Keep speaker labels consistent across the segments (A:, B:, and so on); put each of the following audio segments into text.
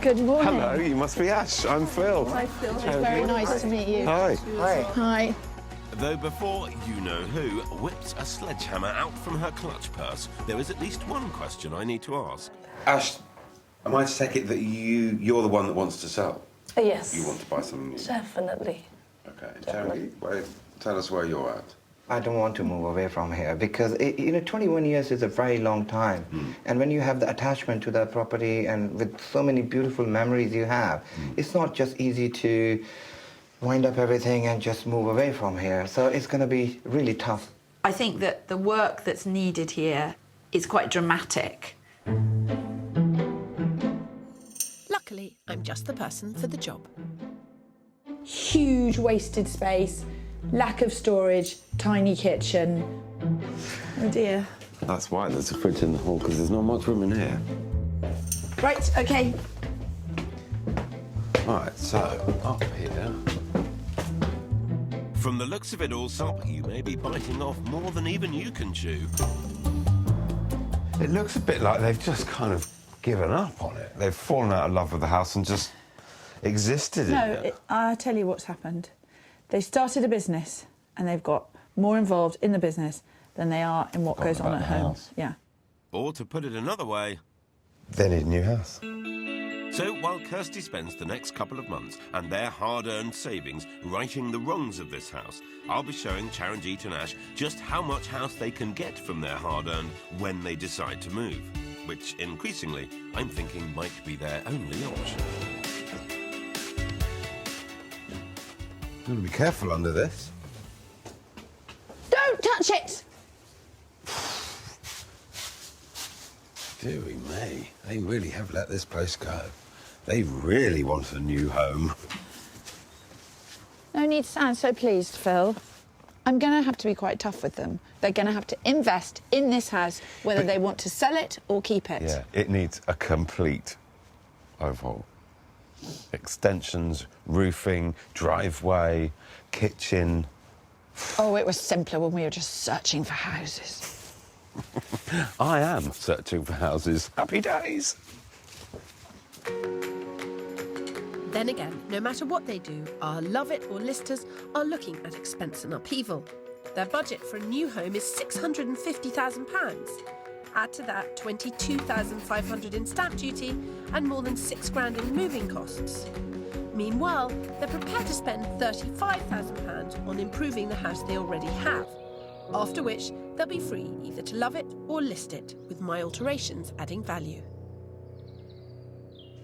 A: Good morning.
B: Hello, you must be Ash. I'm Phil.
A: Hi, Phil. It's very nice to meet you.
B: Hi.
A: Hi. Hi.
C: Though before you-know-who whips a sledgehammer out from her clutch purse, there is at least one question I need to ask.
B: Ash, am I to take it that you're the one that wants to sell?
D: Yes.
B: You want to buy something new?
D: Definitely.
B: Okay. Turnkey, tell us where you're at.
E: I don't want to move away from here because, 21 years is a very long time. And when you have the attachment to the property and with so many beautiful memories you have, it's not just easy to wind up everything and just move away from here. So it's going to be really tough.
A: I think that the work that's needed here is quite dramatic.
F: Luckily, I'm just the person for the job.
G: Huge wasted space, lack of storage, tiny kitchen. Oh dear.
B: That's why there's a fridge in the hall, because there's not much room in here.
G: Right, okay.
B: Right, so, up here.
C: From the looks of it all, Sop, you may be biting off more than even you can chew.
B: It looks a bit like they've just kind of given up on it. They've fallen out of love with the house and just existed in it.
G: I'll tell you what's happened. They started a business and they've got more involved in the business than they are in what goes on at home. Yeah.
C: Or to put it another way...
B: They need a new house.
C: So while Kirsty spends the next couple of months and their hard-earned savings righting the wrongs of this house, I'll be showing Charanjit and Ash just how much house they can get from their hard-earned when they decide to move, which increasingly I'm thinking might be their only option.
B: You've got to be careful under this.
G: Don't touch it!
B: Deary me, they really have let this place go. They really want a new home.
G: No need to sound so pleased, Phil. I'm going to have to be quite tough with them. They're going to have to invest in this house, whether they want to sell it or keep it.
B: Yeah, it needs a complete overhaul. Extensions, roofing, driveway, kitchen.
G: Oh, it was simpler when we were just searching for houses.
B: I am searching for houses. Happy days.
F: Then again, no matter what they do, our love it or listers are looking at expense and upheaval. Their budget for a new home is £650,000. Add to that £22,500 in stamp duty and more than £6,000 in moving costs. Meanwhile, they're prepared to spend £35,000 on improving the house they already have, after which they'll be free either to love it or list it, with my alterations adding value.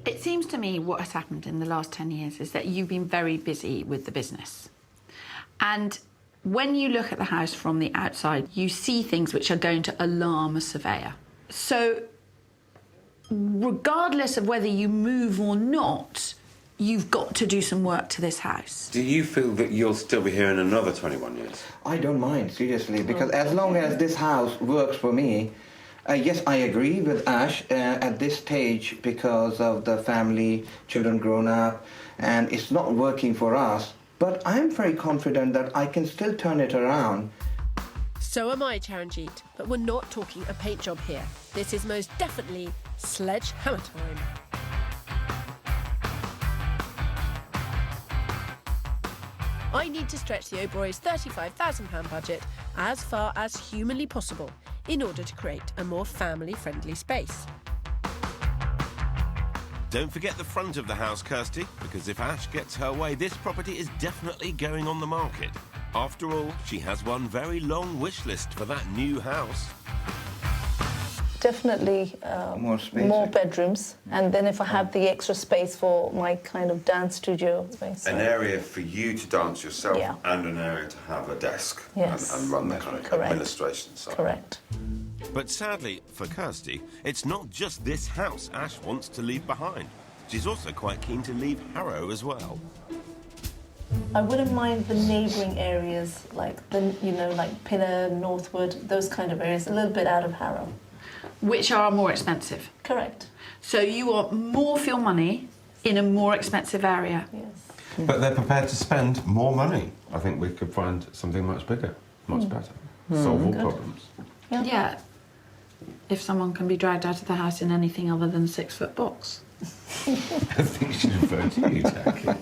A: It seems to me what has happened in the last 10 years is that you've been very busy with the business. And when you look at the house from the outside, you see things which are going to alarm a surveyor. So, regardless of whether you move or not, you've got to do some work to this house.
B: Do you feel that you'll still be here in another 21 years?
E: I don't mind, seriously, because as long as this house works for me, yes, I agree with Ash at this stage because of the family, children grown up, and it's not working for us. But I'm very confident that I can still turn it around.
F: So am I, Charanjit, but we're not talking a paint job here. This is most definitely sledgehammer time. I need to stretch the O'Boys' £35,000 budget as far as humanly possible in order to create a more family-friendly space.
C: Don't forget the front of the house, Kirsty, because if Ash gets her way, this property is definitely going on the market. After all, she has one very long wish list for that new house.
D: Definitely
E: More space.
D: more bedrooms, and then if I have the extra space for my kind of dance studio space.
B: An area for you to dance yourself,
D: Yeah.
B: and an area to have a desk
D: Yes.
B: and run the kind of
D: Correct.
B: administration side.
D: Correct.
C: But sadly, for Kirsty, it's not just this house Ash wants to leave behind. She's also quite keen to leave Harrow as well.
D: I wouldn't mind the neighbouring areas, like like Pinner, Northwood, those kind of areas, a little bit out of Harrow.
A: Which are more expensive.
D: Correct.
A: So you want more for your money in a more expensive area.
D: Yes.
B: But they're prepared to spend more money. I think we could find something much bigger, much better. Solve all problems.
A: Yeah. If someone can be dragged out of the house in anything other than a 6-foot box.
B: I think she referred to you, Jackie.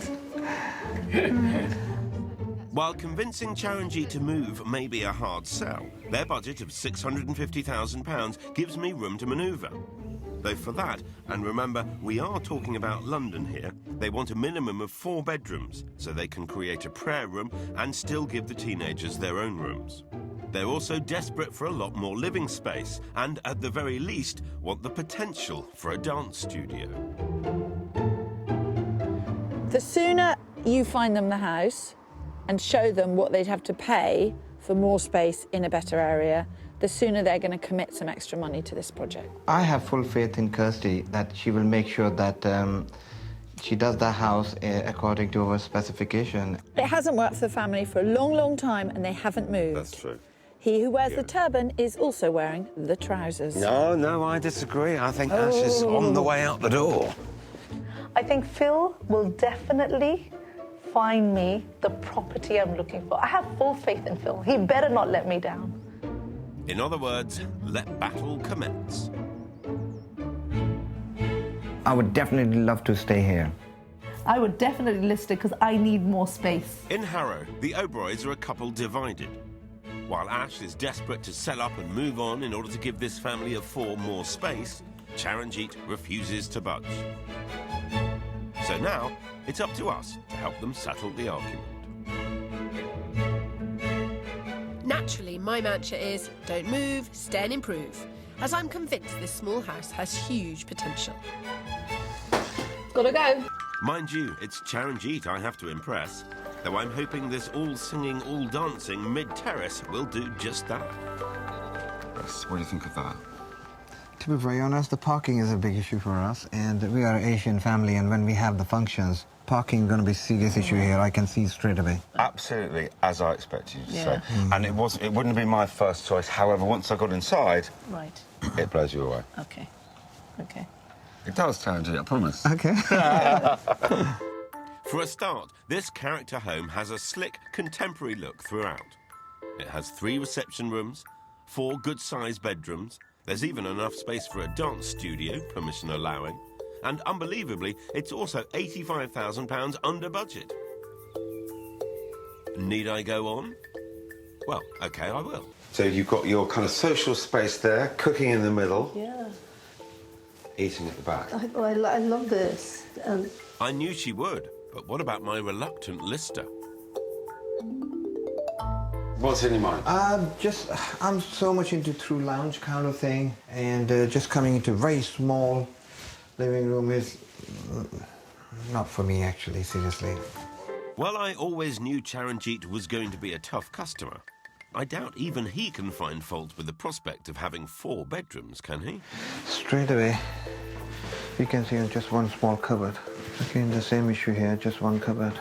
C: While convincing Charanjit to move may be a hard sell, their budget of £650,000 gives me room to manoeuvre. Though for that, and remember, we are talking about London here, they want a minimum of 4 bedrooms, so they can create a prayer room and still give the teenagers their own rooms. They're also desperate for a lot more living space, and at the very least, want the potential for a dance studio.
G: The sooner you find them the house and show them what they'd have to pay for more space in a better area, the sooner they're going to commit some extra money to this project.
E: I have full faith in Kirsty that she will make sure that she does the house according to our specification.
G: It hasn't worked for the family for a long, long time, and they haven't moved.
B: That's true.
G: He who wears the turban is also wearing the trousers.
B: No, I disagree. I think Ash is on the way out the door.
D: I think Phil will definitely find me the property I'm looking for. I have full faith in Phil. He better not let me down.
C: In other words, let battle commence.
E: I would definitely love to stay here.
D: I would definitely list it because I need more space.
C: In Harrow, the Oberoys are a couple divided. While Ash is desperate to sell up and move on in order to give this family of 4 more space, Charanjit refuses to budge. So now, it's up to us to help them settle the argument.
F: Naturally, my mantra is don't move, stay and improve, as I'm convinced this small house has huge potential.
D: Gotta go.
C: Mind you, it's Charanjit I have to impress, though I'm hoping this all-singing, all-dancing mid-terrace will do just that.
B: Yes, what do you think of that?
E: To be very honest, the parking is a big issue for us, and we are an Asian family, and when we have the functions, parking is going to be a serious issue here. I can see straight away.
B: Absolutely, as I expected you to say. And it wouldn't have been my first choice. However, once I got inside,
D: Right.
B: it blows you away.
D: Okay. Okay.
B: It does, Charanjit, I promise.
E: Okay.
C: For a start, this character home has a slick, contemporary look throughout. It has 3 reception rooms, 4 good-sized bedrooms. There's even enough space for a dance studio, permission allowing. And unbelievably, it's also £85,000 under budget. Need I go on? Well, OK, I will.
B: So you've got your kind of social space there, cooking in the middle,
D: Yeah.
B: eating at the back.
D: I love this.
C: I knew she would, but what about my reluctant lister?
B: What's in your mind?
E: I'm so much into through lounge kind of thing, and just coming into very small living room is not for me, actually, seriously.
C: Well, I always knew Charanjit was going to be a tough customer. I doubt even he can find fault with the prospect of having 4 bedrooms, can he?
E: Straight away, you can see just one small cupboard. Again, the same issue here, just one cupboard.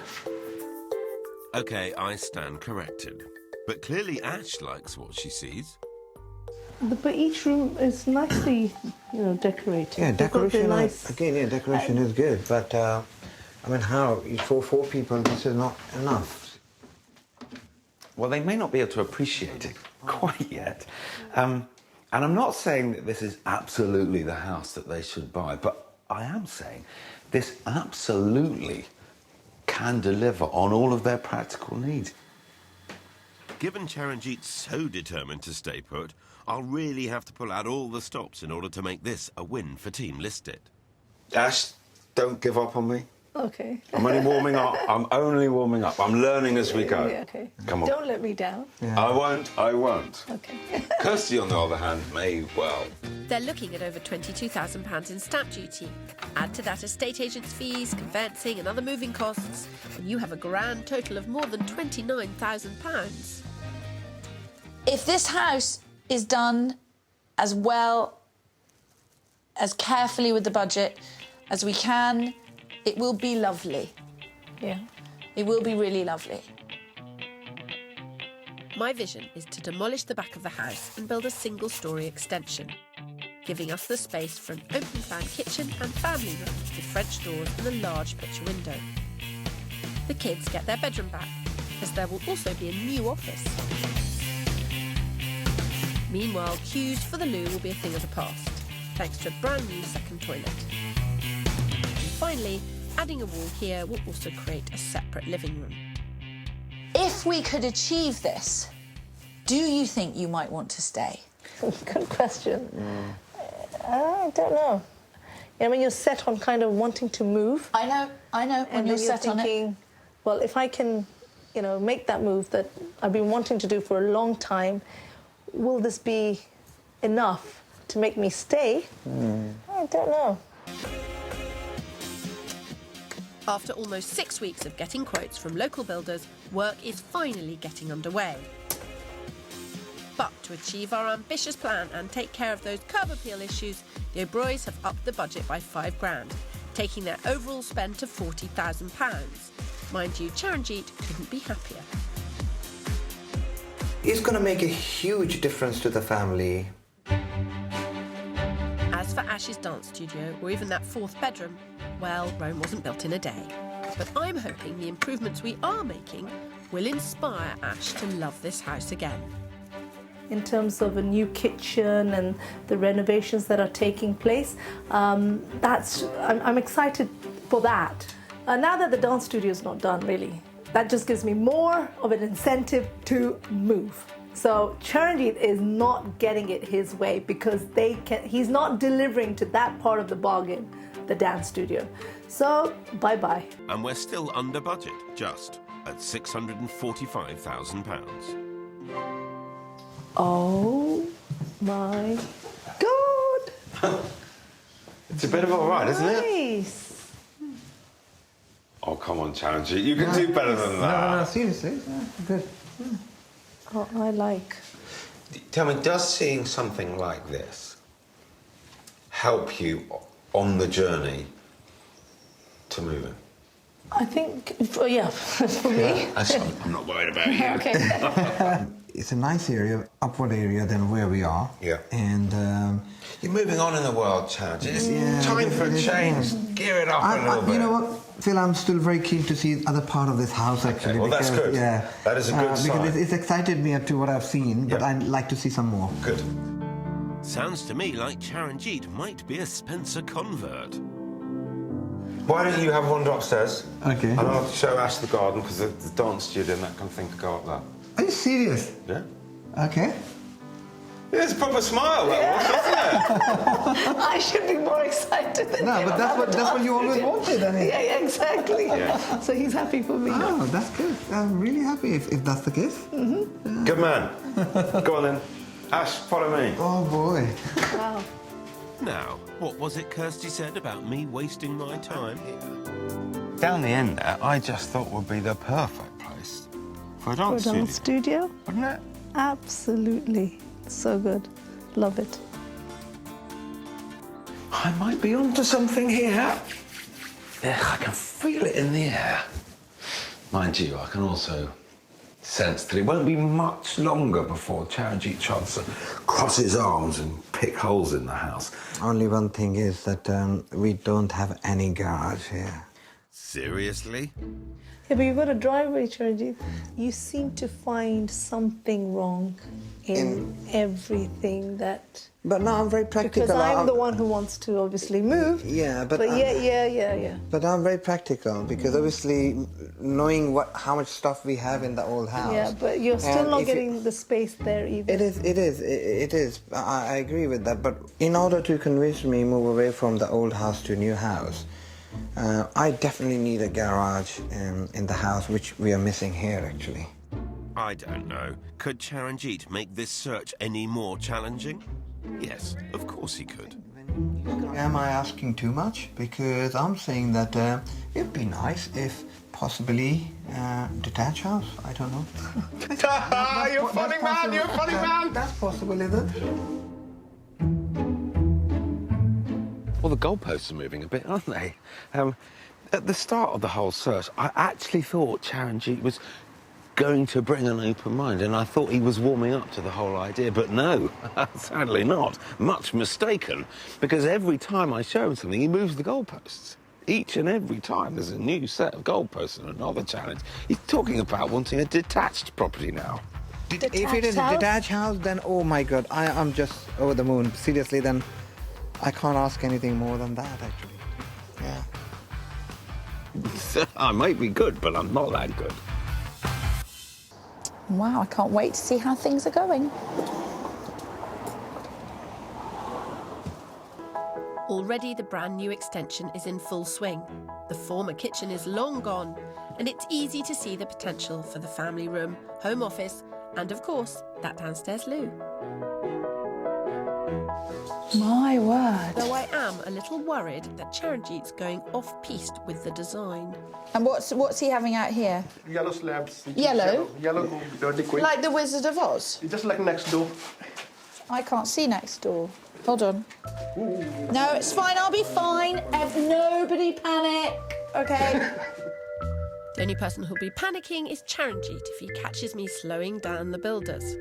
C: OK, I stand corrected. But clearly Ash likes what she sees.
D: But each room is nicely, decorated.
E: Yeah, decoration.
D: Nice.
E: Again, yeah, decoration is good. But I mean, how for 4 people, this is not enough.
B: Well, they may not be able to appreciate it quite yet. And I'm not saying that this is absolutely the house that they should buy, but I am saying this absolutely can deliver on all of their practical needs.
C: Given Charanjit's so determined to stay put, I'll really have to pull out all the stops in order to make this a win for Team Listed.
B: Ash, don't give up on me.
D: Okay.
B: I'm only warming up. I'm only warming up. I'm learning as we go.
D: Yeah, okay.
B: Come on.
D: Don't let me down.
E: Yeah.
B: I won't.
D: Okay.
B: Kirsty, on the other hand, may well.
F: They're looking at over £22,000 in stamp duty. Add to that estate agents' fees, conveyancing and other moving costs, and you have a grand total of more than £29,000.
G: If this house is done as well, as carefully with the budget as we can, it will be lovely.
D: Yeah.
G: It will be really lovely.
F: My vision is to demolish the back of the house and build a single-storey extension, giving us the space for an open-plan kitchen and family room with French doors and a large picture window. The kids get their bedroom back, as there will also be a new office. Meanwhile, queues for the loo will be a thing of the past, thanks to a brand new second toilet. Adding a wall here will also create a separate living room.
G: If we could achieve this, do you think you might want to stay?
D: Good question. I don't know. I mean, you're set on kind of wanting to move.
G: I know, when
D: And
G: you're
D: then
G: set on it.
D: thinking, well, if I can, make that move that I've been wanting to do for a long time, will this be enough to make me stay? I don't know.
F: After almost 6 weeks of getting quotes from local builders, work is finally getting underway. But to achieve our ambitious plan and take care of those curb appeal issues, the O'Broys have upped the budget by £5,000, taking their overall spend to £40,000. Mind you, Charanjit couldn't be happier.
E: It's going to make a huge difference to the family.
F: As for Ash's dance studio, or even that fourth bedroom, well, Rome wasn't built in a day. But I'm hoping the improvements we are making will inspire Ash to love this house again.
D: In terms of a new kitchen and the renovations that are taking place, I'm excited for that. Now that the dance studio is not done, really, that just gives me more of an incentive to move. So Charanjit is not getting it his way because he's not delivering to that part of the bargain, the dance studio. So bye-bye.
C: And we're still under budget, just at £645,000.
D: Oh my God!
B: It's a bit of a ride, isn't it?
D: Nice.
B: Oh, come on, Charanjit. You can do better than that.
E: No, seriously. Good.
D: Oh, I like.
B: Tell me, does seeing something like this help you on the journey to moving?
D: I think, for me.
B: I'm not worried about you.
D: Okay.
E: It's a nice area, upward area than where we are.
B: Yeah.
E: And
B: You're moving on in the world, Charanjit. It's
E: Yeah,
B: time for a change. Gear it up a little bit.
E: you know what, Phil, I'm still very keen to see other part of this house, actually.
B: well, that's good.
E: Yeah.
B: That is a good sign.
E: Because it's excited me up to what I've seen, but
B: Yeah.
E: I'd like to see some more.
B: Good.
C: Sounds to me like Charanjit might be a Spencer convert.
B: Why don't you have a wander upstairs?
E: Okay.
B: And I'll show Ash the garden, because the dance studio and that kind of thing could go up there.
E: Are you serious?
B: Yeah?
E: Okay.
B: Yeah, it's a proper smile, that was, isn't it?
D: I should be more excited than
E: No,
D: him
E: but that's what you always wanted, I mean.
D: Yeah, exactly.
B: Yeah.
D: So he's happy for me.
E: Oh, that's good. I'm really happy if that's the case.
B: Good man. Go on then. Ash, follow me.
E: Oh, boy.
D: Wow.
C: Now, what was it Kirsty said about me wasting my time?
B: Down the end there, I just thought would be the perfect place for a dance studio.
D: Studio?
B: Wouldn't it?
D: Absolutely. So good. Love it.
B: I might be onto something here. Yeah, I can feel it in the air. Mind you, I can also sense that it won't be much longer before Charanjit tries to cross his arms and pick holes in the house.
E: Only one thing is that we don't have any garage here.
C: Seriously?
D: Yeah, but you've got a driveway, Charanjit. You seem to find something wrong in everything that...
E: But no, I'm very practical.
D: Because I'm the one who wants to obviously move.
E: Yeah, but
D: yeah.
E: But I'm very practical because obviously knowing how much stuff we have in the old house.
D: Yeah, but you're still
E: and
D: not
E: if you-
D: getting the space there either.
E: It is. I agree with that. But in order to convince me move away from the old house to a new house, I definitely need a garage in the house, which we are missing here actually.
C: I don't know. Could Charanjit make this search any more challenging? Yes, of course he could.
E: Am I asking too much? Because I'm saying that it'd be nice if possibly detached house. I don't know.
B: You're a funny man, you're a funny man!
E: That's possible, is it?
B: Well, the goalposts are moving a bit, aren't they? At the start of the whole search, I actually thought Charanjit was going to bring an open mind, and I thought he was warming up to the whole idea, but no, sadly not. Much mistaken, because every time I show him something, he moves the goalposts. Each and every time there's a new set of goalposts and another challenge. He's talking about wanting a detached property now.
E: If it is a detached house, then oh my God, I'm just over the moon. Seriously, then I can't ask anything more than that, actually. Yeah.
B: I might be good, but I'm not that good.
G: Wow, I can't wait to see how things are going.
F: Already the brand new extension is in full swing. The former kitchen is long gone, and it's easy to see the potential for the family room, home office, and of course, that downstairs loo.
G: My word.
F: Though I am a little worried that Charanjit's going off-piste with the design.
G: And what's he having out here?
H: Yellow slabs.
G: Yellow?
H: Yellow dirty quick.
G: Like the Wizard of Oz?
H: Just like next door.
G: I can't see next door. Hold on. No, it's fine. I'll be fine. Nobody panic, okay?
F: The only person who'll be panicking is Charanjit if he catches me slowing down the builders.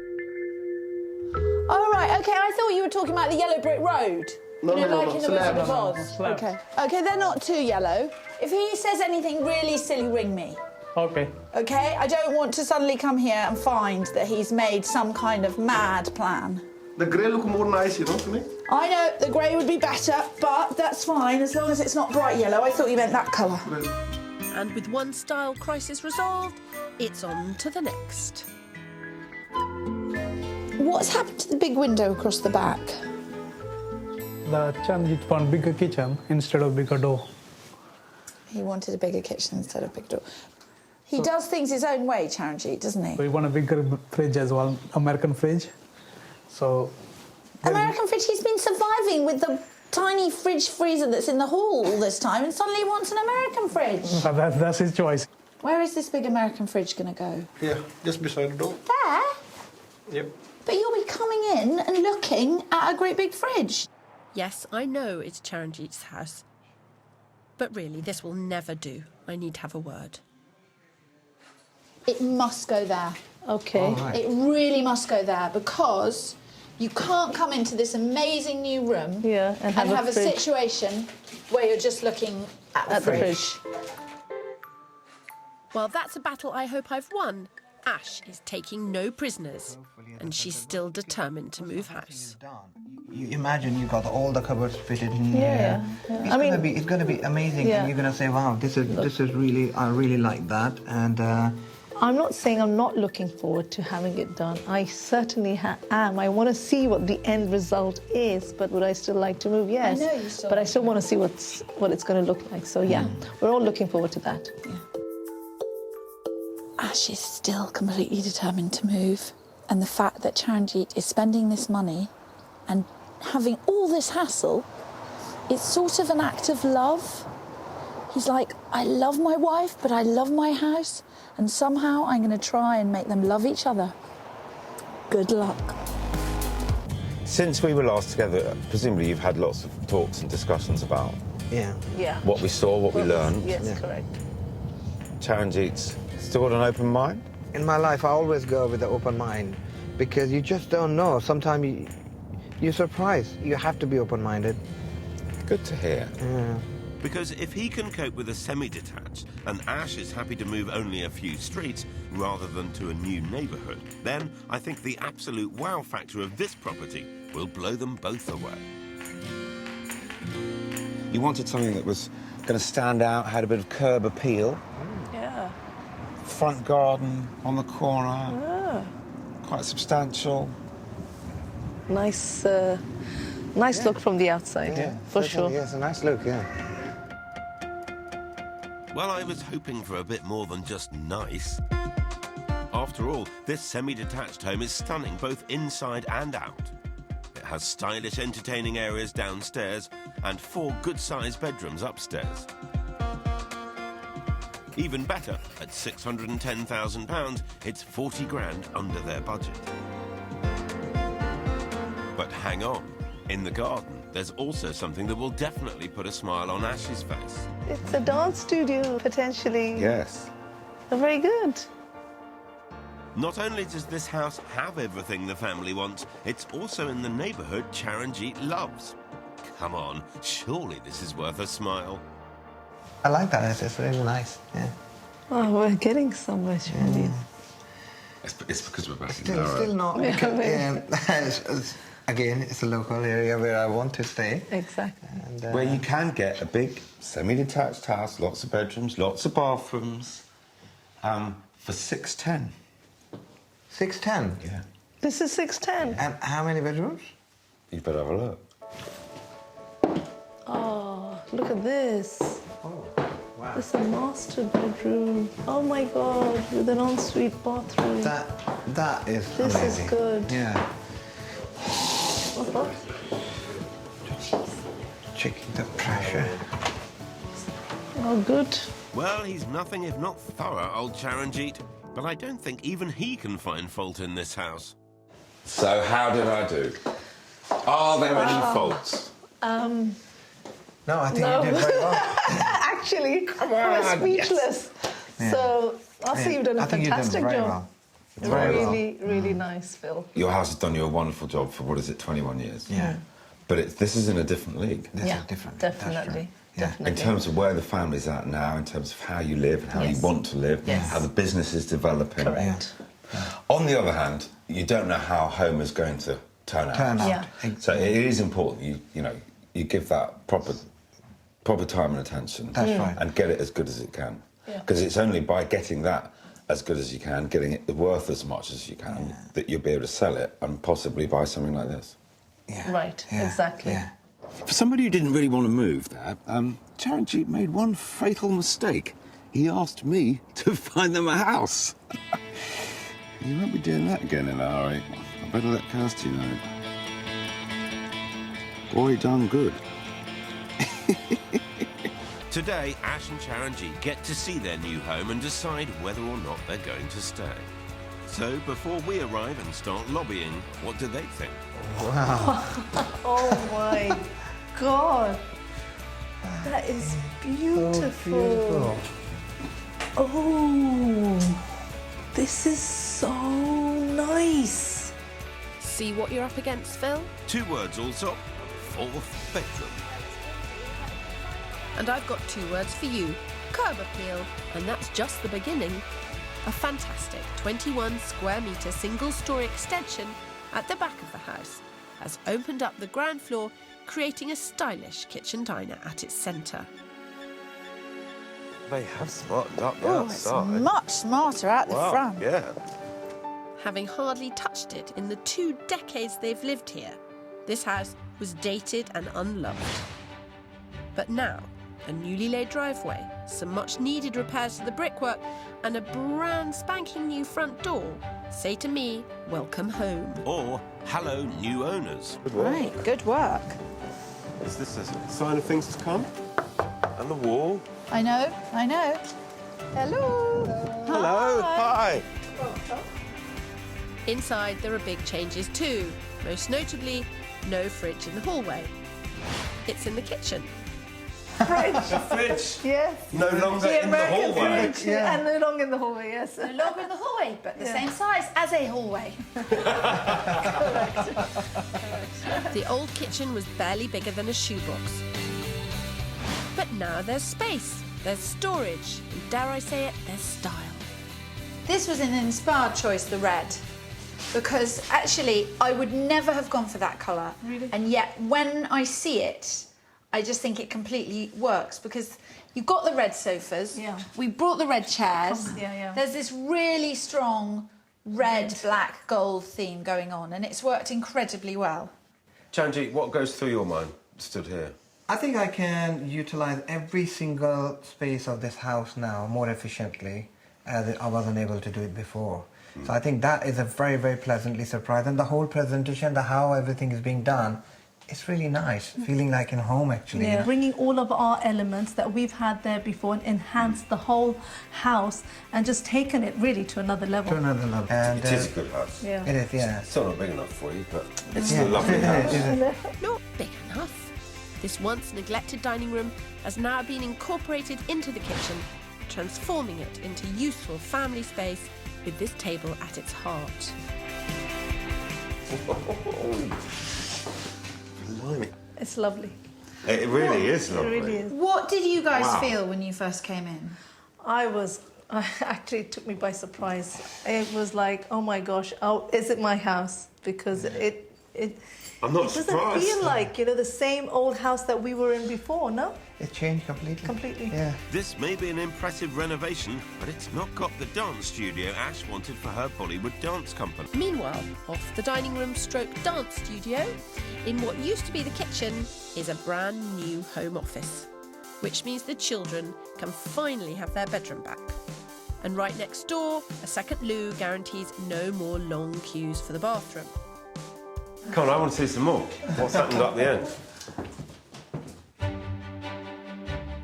G: All right, okay, I thought you were talking about the yellow brick road.
H: No,
G: you know,
H: no,
G: like
H: no,
G: in the Wizard of
H: slabs.
G: Oz. Okay. Okay, they're not too yellow. If he says anything really silly, ring me.
I: Okay.
G: Okay? I don't want to suddenly come here and find that he's made some kind of mad plan.
H: The grey look more nice, you know, to me.
G: I know, the grey would be better, but that's fine, as long as it's not bright yellow. I thought you meant that colour.
F: And with one style crisis resolved, it's on to the next.
G: What's happened to the big window across the back?
I: The Charanjit want bigger kitchen instead of bigger door.
G: He wanted a bigger kitchen instead of big door. He does things his own way, Charanjit, doesn't he?
I: So we want a bigger fridge as well, American fridge. So
G: American fridge, he's been surviving with the tiny fridge freezer that's in the hall all this time, and suddenly he wants an American fridge.
I: that's his choice.
G: Where is this big American fridge going to go?
H: Yeah, just beside the door.
G: There?
H: Yep.
G: But you'll be coming in and looking at a great big fridge.
F: Yes, I know it's Charanjit's house. But really, this will never do. I need to have a word.
G: It must go there.
D: Okay.
E: Right.
G: It really must go there, because you can't come into this amazing new room
D: And have
G: a
D: fridge.
G: situation where you're just looking at the fridge.
F: Well, that's a battle I hope I've won. Ash is taking no prisoners, and she's still determined to move house.
E: You imagine you got all the cupboards fitted in
D: Yeah,
E: here.
D: yeah.
E: It's gonna be amazing,
D: Yeah.
E: and you're gonna say, "Wow, this is really, I really like that." And
D: I'm not saying I'm not looking forward to having it done. I certainly am. I want to see what the end result is, but would I still like to move? Yes.
G: I know you still
D: But I
G: like
D: still want to see what it's going to look like. So yeah, we're all looking forward to that. Yeah.
G: Ash is still completely determined to move. And the fact that Charanjit is spending this money and having all this hassle, it's sort of an act of love. He's like, I love my wife, but I love my house, and somehow I'm going to try and make them love each other. Good luck.
B: Since we were last together, presumably you've had lots of talks and discussions about
E: yeah,
B: what we saw, what we learned.
D: Yes, correct.
B: Charanjit's still got an open mind?
E: in my life, I always go with an open mind because you just don't know. Sometimes you're surprised. You have to be open-minded.
B: Good to hear.
E: Yeah.
C: Because if he can cope with a semi-detached and Ash is happy to move only a few streets rather than to a new neighbourhood, then I think the absolute wow factor of this property will blow them both away.
B: You wanted something that was going to stand out, had a bit of curb appeal.
D: Yeah.
B: Front garden on the corner,
D: Ah.
B: quite substantial.
D: Nice, nice look from the outside, for sure.
E: Yeah, it's a nice look, yeah.
C: Well, I was hoping for a bit more than just nice. After all, this semi-detached home is stunning both inside and out. It has stylish entertaining areas downstairs and 4 good-sized bedrooms upstairs. Even better, at £610,000, it's 40 grand under their budget. But hang on, in the garden, there's also something that will definitely put a smile on Ash's face.
D: It's a dance studio, potentially.
B: Yes.
D: Very good.
C: Not only does this house have everything the family wants, it's also in the neighbourhood Charanjit loves. Come on, surely this is worth a smile.
E: I like that. It's really nice, yeah.
D: Oh, we're getting somewhere, Shirley.
B: It's because we're back in
E: Still not.
D: Yeah,
E: Because, Again, it's a local area where I want to stay.
D: Exactly.
E: And,
B: Where you can get a big semi-detached house, lots of bedrooms, lots of bathrooms, for $610.
E: 610.
B: Yeah.
D: This is 610.
E: And how many bedrooms?
B: You better have a look.
D: Oh, look at this.
E: Oh, wow.
D: This is a master bedroom. Oh my God, with an ensuite bathroom.
E: That is
D: This
E: amazing.
D: is good.
E: Yeah.
D: What's that?
E: Checking the pressure.
D: Oh, good.
C: Well, he's nothing if not thorough, old Charanjeet. But I don't think even he can find fault in this house.
B: So how did I do? Are there any faults?
E: No, I think you did very well.
D: Actually,
B: Come
D: we're
B: on,
D: speechless.
E: Yeah.
D: So I'll say you've done a
E: I think
D: fantastic
E: you did very
D: job.
E: well. Very well.
D: Really nice, Phil.
B: Your house has done you a wonderful job for, what is it, 21 years?
E: Yeah.
B: But this is in a different league.
E: This is different. That's
D: Definitely.
E: right. Yeah.
D: Definitely.
B: In terms of where the family's at now, in terms of how you live and how you
D: Yes.
B: want to live,
D: Yes.
B: how the business is developing.
D: Correct.
B: On the other hand, you don't know how a home is going to turn out.
E: Turn out.
D: Yeah.
B: So it is important you give that proper time and attention.
E: That's right.
B: And get it as good as it can.
D: Yeah.
B: Because it's only by getting that as good as you can, getting it worth as much as you can, that you'll be able to sell it and possibly buy something like this.
E: Yeah.
D: Right,
E: Yeah.
D: exactly.
E: Yeah.
B: For somebody who didn't really want to move there, Charanjeet made one fatal mistake. He asked me to find them a house. You won't be doing that again in a hurry. I better let Kirsty know. Boy, done good.
C: Today, Ash and Charanjeet get to see their new home and decide whether or not they're going to stay. So, before we arrive and start lobbying, what do they think?
D: Oh my God. That is beautiful.
E: Beautiful.
D: Oh, this is so nice.
F: See what you're up against, Phil?
C: 2 words also, 4th bedroom.
F: And I've got 2 words for you. Curb appeal. And that's just the beginning. A fantastic 21 square metre single-storey extension at the back of the house has opened up the ground floor, creating a stylish kitchen diner at its centre.
C: They have smartened up the
G: Oh, it's much smarter at the front.
C: Yeah.
F: Having hardly touched it in the 2 decades they've lived here, this house was dated and unloved. But now, a newly laid driveway, some much-needed repairs to the brickwork, and a brand spanking new front door say to me, welcome home.
C: Or, hello, new owners.
G: Right, good work.
C: Is this a sign of things to come? And the wall.
G: I know. Hello.
C: Hello. Hi.
F: Inside, there are big changes too. Most notably, no fridge in the hallway. It's in the kitchen.
D: Fridge.
C: A fridge.
D: Yes.
C: No longer
D: The
C: in the
D: American
C: hallway.
D: fridge. And no longer in the hallway, yes.
A: No longer in the hallway, but the same size as a hallway.
F: The old kitchen was barely bigger than a shoebox. But now there's space, there's storage, and dare I say it, there's style.
A: This was an inspired choice, the red, because actually I would never have gone for that colour.
D: Really?
A: And yet when I see it, I just think it completely works because you've got the red sofas.
D: Yeah.
A: We brought the red chairs.
D: Yeah.
A: There's this really strong red, black, gold theme going on, and it's worked incredibly well.
C: Charanjeet, what goes through your mind stood here?
E: I think I can utilize every single space of this house now more efficiently as I wasn't able to do it before. So I think that is a very, very pleasantly surprised. And the whole presentation, how everything is being done, it's really nice. Feeling like in home, actually.
D: Yeah,
E: you know?
D: bringing all of our elements that we've had there before and enhanced the whole house and just taken it really to another level.
E: To another level. And,
C: It is a good house.
D: Yeah.
E: It is, yeah.
C: It's still not big enough for you, but it's
E: Yeah.
C: a lovely house.
F: Not big enough. This once neglected dining room has now been incorporated into the kitchen, transforming it into useful family space with this table at its heart.
C: Blimey.
D: It's lovely.
C: It really is
D: It
C: lovely.
D: really is.
A: What did you guys
C: Wow.
A: feel when you first came in?
D: Actually, it took me by surprise. It was like, oh my gosh, is it my house? Because
C: I'm not
D: It doesn't
C: surprised.
D: feel like, you know, the same old house that we were in before, no?
E: It changed completely.
D: Completely.
E: Yeah.
C: This may be an impressive renovation, but it's not got the dance studio Ash wanted for her Bollywood dance company.
F: Meanwhile, off the dining room stroke dance studio, in what used to be the kitchen, is a brand new home office, which means the children can finally have their bedroom back. And right next door, a second loo guarantees no more long queues for the bathroom.
C: Come on, I want to see some more. What's happened at the end?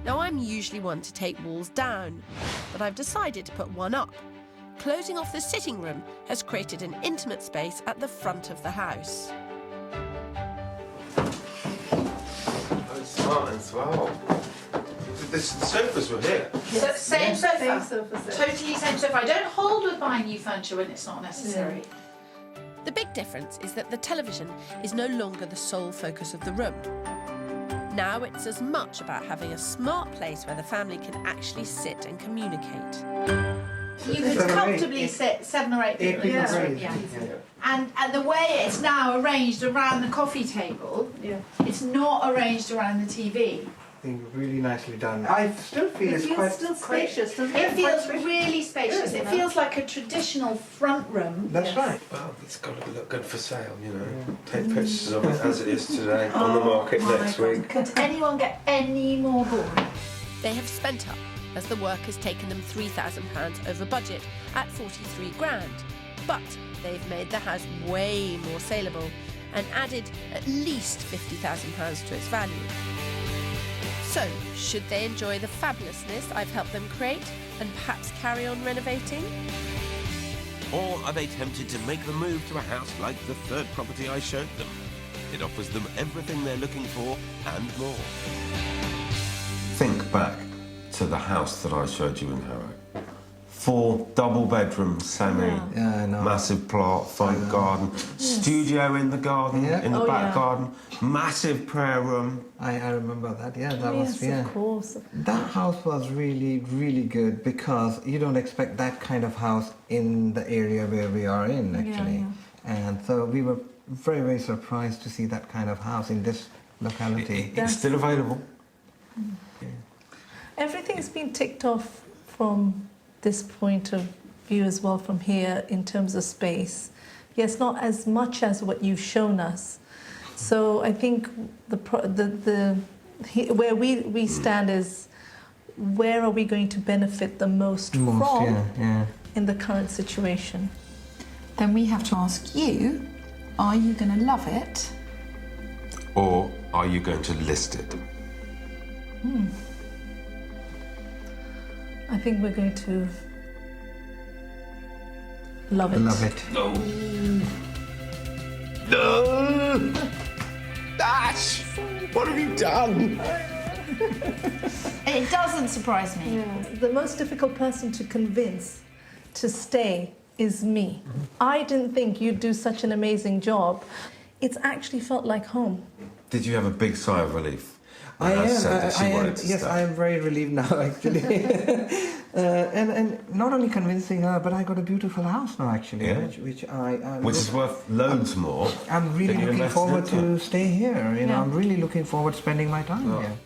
F: Now, I'm usually one to take walls down, but I've decided to put one up. Closing off the sitting room has created an intimate space at the front of the house.
C: Oh, smart as well. The sofas were here.
A: Same sofa.
D: Same sofa set.
A: Totally same sofa. I don't hold with buying new furniture when it's not necessary.
F: The big difference is that the television is no longer the sole focus of the room. Now it's as much about having a smart place where the family can actually sit and communicate.
A: You could comfortably sit 7 or 8 people in this room. Yeah. And the way it's now arranged around the coffee table, it's not arranged around the TV.
E: Really nicely done. I still feel
D: It feels still spacious, doesn't it?
A: It feels really spacious. It feels like a traditional front room.
E: That's right.
C: Well, it's got to look good for sale, you know. Take pictures of it as it is today, on the market next week.
A: Could anyone get any more boring?
F: They have spent up, as the work has taken them £3,000 over budget at 43 grand. But they've made the house way more saleable and added at least £50,000 to its value. So, should they enjoy the fabulousness I've helped them create and perhaps carry on renovating?
C: Or are they tempted to make the move to a house like the third property I showed them? It offers them everything they're looking for and more. Think back to the house that I showed you in Harrow. 4 double-bedroom, massive plot, front garden, studio in the garden, in the back garden, massive prayer room.
E: I remember that. Yeah, that
D: Yes,
E: was
D: of course.
E: That house was really, really good because you don't expect that kind of house in the area where we are in, actually. And so we were very, very surprised to see that kind of house in this locality.
C: It's still available.
D: Everything's been ticked off from this point of view as well from here in terms of space. Yes, not as much as what you've shown us. So I think where we stand is where are we going to benefit the most from in the current situation?
A: Then we have to ask you, are you going to love it?
C: Or are you going to list it?
D: I think we're going to love it.
E: Love it.
C: No! Ash! What have you done?
A: It doesn't surprise me.
D: The most difficult person to convince to stay is me. I didn't think you'd do such an amazing job. It's actually felt like home.
C: Did you have a big sigh of relief?
E: I am.
C: Yes,
E: I am very relieved now, actually. and not only convincing her, but I got a beautiful house now, actually, which
C: is worth loads more.
E: I'm really looking forward to stay here. You know, I'm really looking forward to spending my time here.